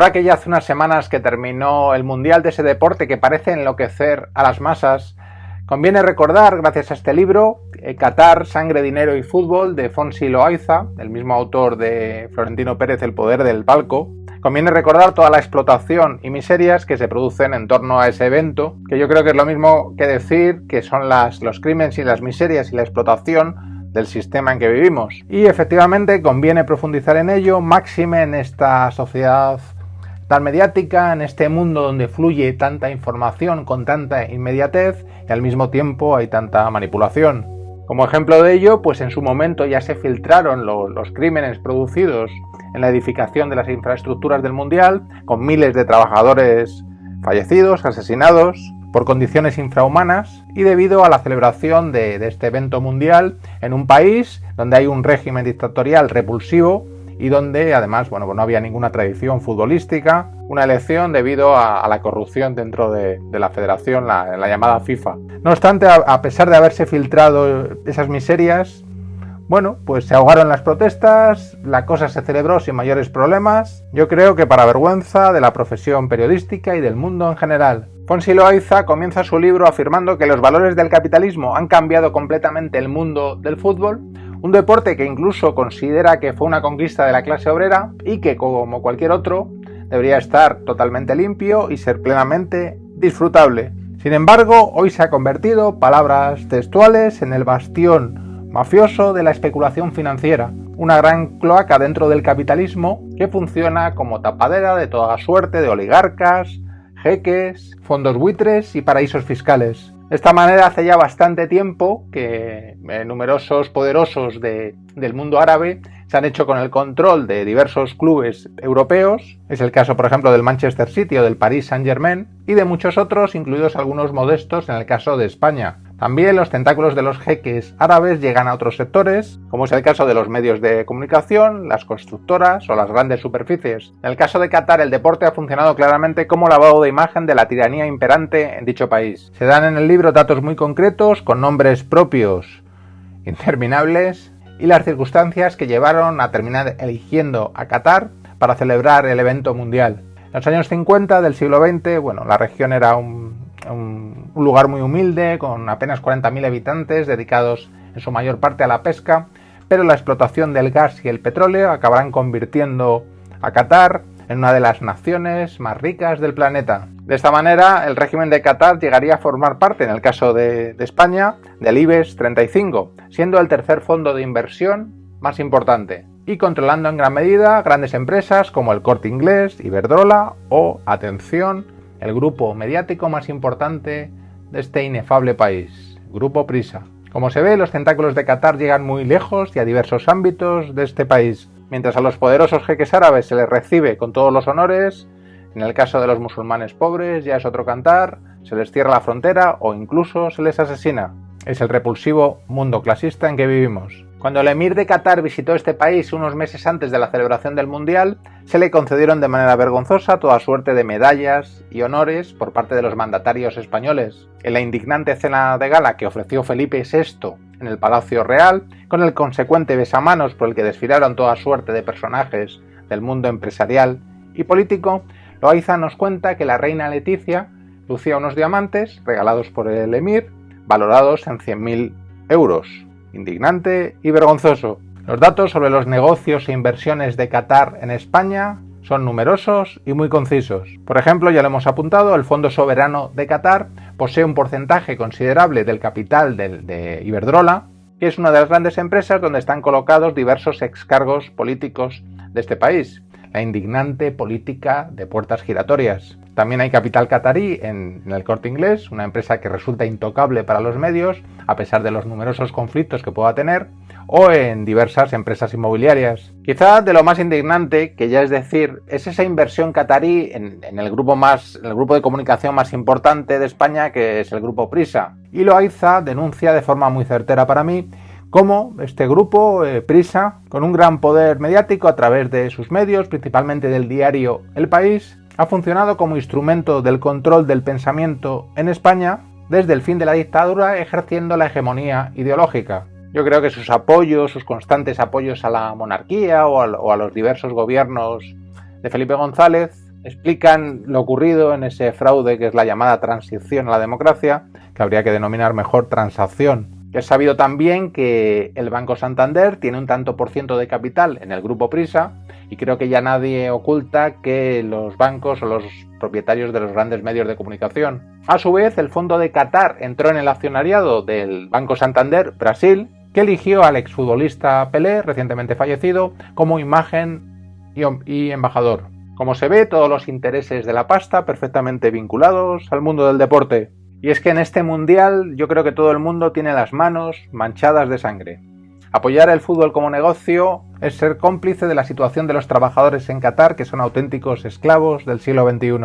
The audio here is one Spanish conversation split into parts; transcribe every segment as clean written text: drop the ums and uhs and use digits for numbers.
Ahora que ya hace unas semanas que terminó el Mundial de ese deporte que parece enloquecer a las masas, conviene recordar, gracias a este libro, Qatar, Sangre, Dinero y Fútbol, de Fonsi Loaiza, el mismo autor de Florentino Pérez, El Poder del Palco. Conviene recordar toda la explotación y miserias que se producen en torno a ese evento, que yo creo que es lo mismo que decir que son los crímenes y las miserias y la explotación del sistema en que vivimos. Y efectivamente conviene profundizar en ello, máxime en esta sociedad tan mediática, en este mundo donde fluye tanta información con tanta inmediatez y al mismo tiempo hay tanta manipulación. Como ejemplo de ello, pues en su momento ya se filtraron los crímenes producidos en la edificación de las infraestructuras del Mundial, con miles de trabajadores fallecidos, asesinados por condiciones infrahumanas y debido a la celebración de este evento mundial en un país donde hay un régimen dictatorial repulsivo y donde además no había ninguna tradición futbolística, una elección debido a la corrupción dentro de la federación, la llamada FIFA. No obstante, a pesar de haberse filtrado esas miserias, pues se ahogaron las protestas, la cosa se celebró sin mayores problemas, yo creo que para vergüenza de la profesión periodística y del mundo en general. Fonsi Loaiza comienza su libro afirmando que los valores del capitalismo han cambiado completamente el mundo del fútbol, un deporte que incluso considera que fue una conquista de la clase obrera y que, como cualquier otro, debería estar totalmente limpio y ser plenamente disfrutable. Sin embargo, hoy se ha convertido, palabras textuales, en el bastión mafioso de la especulación financiera, una gran cloaca dentro del capitalismo que funciona como tapadera de toda suerte de oligarcas, jeques, fondos buitres y paraísos fiscales. De esta manera, hace ya bastante tiempo que numerosos poderosos del mundo árabe se han hecho con el control de diversos clubes europeos. Es el caso, por ejemplo, del Manchester City o del Paris Saint-Germain y de muchos otros, incluidos algunos modestos en el caso de España. También los tentáculos de los jeques árabes llegan a otros sectores, como es el caso de los medios de comunicación, las constructoras o las grandes superficies. En el caso de Qatar, el deporte ha funcionado claramente como lavado de imagen de la tiranía imperante en dicho país. Se dan en el libro datos muy concretos, con nombres propios interminables, y las circunstancias que llevaron a terminar eligiendo a Qatar para celebrar el evento mundial. En los años 50 del siglo XX, la región era un lugar muy humilde, con apenas 40.000 habitantes, dedicados en su mayor parte a la pesca, pero la explotación del gas y el petróleo acabarán convirtiendo a Qatar en una de las naciones más ricas del planeta. De esta manera, el régimen de Qatar llegaría a formar parte, en el caso de España, del IBEX 35, siendo el tercer fondo de inversión más importante, y controlando en gran medida grandes empresas como el Corte Inglés, Iberdrola o, atención, el grupo mediático más importante de este inefable país, Grupo Prisa. Como se ve, los tentáculos de Qatar llegan muy lejos y a diversos ámbitos de este país. Mientras a los poderosos jeques árabes se les recibe con todos los honores, en el caso de los musulmanes pobres ya es otro cantar, se les cierra la frontera o incluso se les asesina. Es el repulsivo mundo clasista en que vivimos. Cuando el emir de Qatar visitó este país unos meses antes de la celebración del Mundial, se le concedieron de manera vergonzosa toda suerte de medallas y honores por parte de los mandatarios españoles. En la indignante cena de gala que ofreció Felipe VI en el Palacio Real, con el consecuente besamanos por el que desfilaron toda suerte de personajes del mundo empresarial y político, Loaiza nos cuenta que la reina Leticia lucía unos diamantes regalados por el emir, valorados en 100.000 euros. Indignante y vergonzoso. Los datos sobre los negocios e inversiones de Qatar en España son numerosos y muy concisos. Por ejemplo, ya lo hemos apuntado, el Fondo Soberano de Qatar posee un porcentaje considerable del capital de Iberdrola, que es una de las grandes empresas donde están colocados diversos excargos políticos de este país. La indignante política de puertas giratorias. También hay capital catarí en el Corte Inglés, una empresa que resulta intocable para los medios, a pesar de los numerosos conflictos que pueda tener, o en diversas empresas inmobiliarias. Quizá de lo más indignante, que ya es decir, es esa inversión catarí en el grupo de comunicación más importante de España, que es el Grupo Prisa. Y Loaiza denuncia de forma muy certera para mí cómo este grupo, Prisa, con un gran poder mediático a través de sus medios, principalmente del diario El País, ha funcionado como instrumento del control del pensamiento en España desde el fin de la dictadura, ejerciendo la hegemonía ideológica. Yo creo que sus constantes apoyos a la monarquía o a los diversos gobiernos de Felipe González, explican lo ocurrido en ese fraude que es la llamada transición a la democracia, que habría que denominar mejor transacción. Es sabido también que el Banco Santander tiene un tanto por ciento de capital en el Grupo Prisa y creo que ya nadie oculta que los bancos o los propietarios de los grandes medios de comunicación. A su vez, el Fondo de Qatar entró en el accionariado del Banco Santander Brasil, que eligió al exfutbolista Pelé, recientemente fallecido, como imagen y embajador. Como se ve, todos los intereses de la pasta perfectamente vinculados al mundo del deporte. Y es que en este mundial yo creo que todo el mundo tiene las manos manchadas de sangre. Apoyar el fútbol como negocio es ser cómplice de la situación de los trabajadores en Qatar, que son auténticos esclavos del siglo XXI.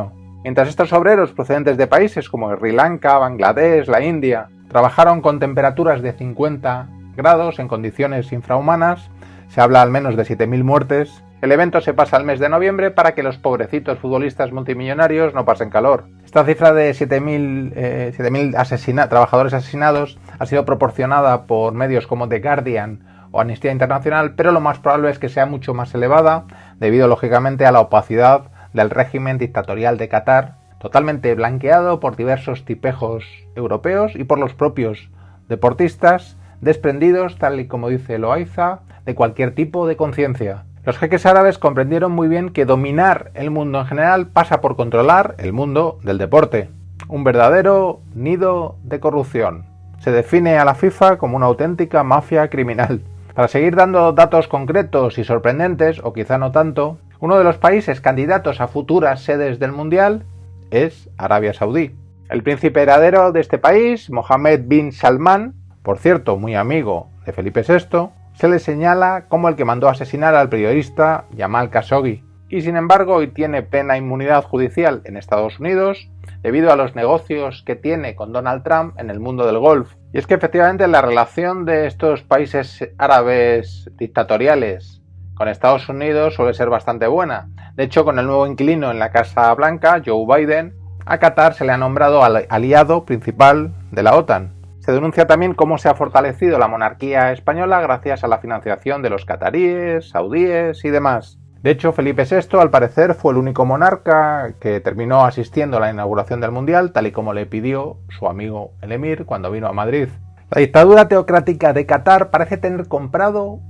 Mientras estos obreros procedentes de países como Sri Lanka, Bangladesh, la India, trabajaron con temperaturas de 50 grados en condiciones infrahumanas, se habla al menos de 7.000 muertes. El evento se pasa al mes de noviembre para que los pobrecitos futbolistas multimillonarios no pasen calor. Esta cifra de 7.000 trabajadores asesinados ha sido proporcionada por medios como The Guardian o Amnistía Internacional, pero lo más probable es que sea mucho más elevada, debido lógicamente a la opacidad del régimen dictatorial de Qatar, totalmente blanqueado por diversos tipejos europeos y por los propios deportistas, desprendidos, tal y como dice Loaiza, de cualquier tipo de conciencia. Los jeques árabes comprendieron muy bien que dominar el mundo en general pasa por controlar el mundo del deporte. Un verdadero nido de corrupción. Se define a la FIFA como una auténtica mafia criminal. Para seguir dando datos concretos y sorprendentes, o quizá no tanto, uno de los países candidatos a futuras sedes del Mundial es Arabia Saudí. El príncipe heredero de este país, Mohammed bin Salman, por cierto muy amigo de Felipe VI, se le señala como el que mandó asesinar al periodista Jamal Khashoggi, y sin embargo hoy tiene plena inmunidad judicial en Estados Unidos debido a los negocios que tiene con Donald Trump en el mundo del golf. Y es que efectivamente la relación de estos países árabes dictatoriales con Estados Unidos suele ser bastante buena. De hecho, con el nuevo inquilino en la Casa Blanca, Joe Biden, a Qatar se le ha nombrado aliado principal de la OTAN. Se denuncia también cómo se ha fortalecido la monarquía española gracias a la financiación de los cataríes, saudíes y demás. De hecho, Felipe VI, al parecer, fue el único monarca que terminó asistiendo a la inauguración del Mundial, tal y como le pidió su amigo el emir cuando vino a Madrid. La dictadura teocrática de Qatar parece tener comprado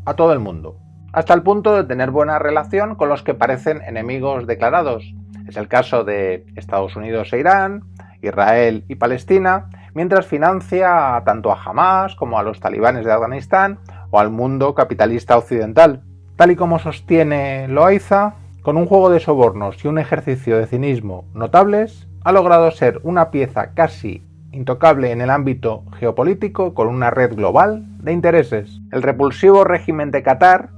a todo el mundo, hasta el punto de tener buena relación con los que parecen enemigos declarados. Es el caso de Estados Unidos e Irán, Israel y Palestina, mientras financia tanto a Hamas como a los talibanes de Afganistán o al mundo capitalista occidental. Tal y como sostiene Loaiza, con un juego de sobornos y un ejercicio de cinismo notables, ha logrado ser una pieza casi intocable en el ámbito geopolítico con una red global de intereses. El repulsivo régimen de Qatar,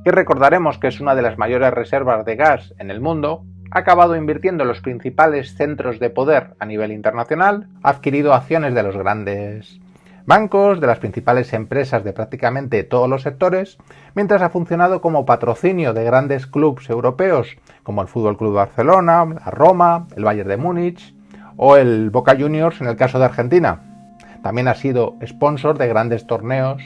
que recordaremos que es una de las mayores reservas de gas en el mundo, ha acabado invirtiendo en los principales centros de poder a nivel internacional, ha adquirido acciones de los grandes bancos, de las principales empresas de prácticamente todos los sectores, mientras ha funcionado como patrocinio de grandes clubes europeos como el Fútbol Club Barcelona, la Roma, el Bayern de Múnich o el Boca Juniors en el caso de Argentina. También ha sido sponsor de grandes torneos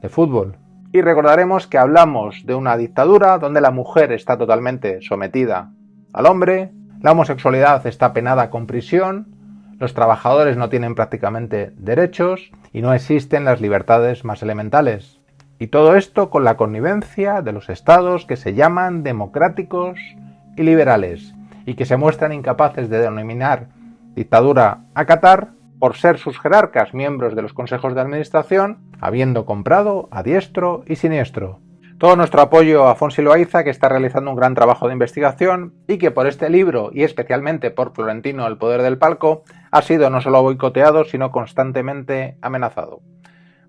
de fútbol. Y recordaremos que hablamos de una dictadura donde la mujer está totalmente sometida al hombre, la homosexualidad está penada con prisión, los trabajadores no tienen prácticamente derechos y no existen las libertades más elementales. Y todo esto con la connivencia de los estados que se llaman democráticos y liberales y que se muestran incapaces de denominar dictadura a Qatar por ser sus jerarcas miembros de los consejos de administración, habiendo comprado a diestro y siniestro. Todo nuestro apoyo a Fonsi Loaiza, que está realizando un gran trabajo de investigación y que por este libro y especialmente por Florentino El Poder del Palco ha sido no solo boicoteado sino constantemente amenazado.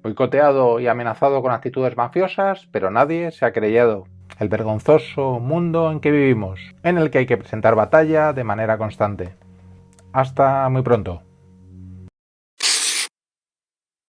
Boicoteado y amenazado con actitudes mafiosas, pero nadie se ha creydo. El vergonzoso mundo en que vivimos, en el que hay que presentar batalla de manera constante. Hasta muy pronto.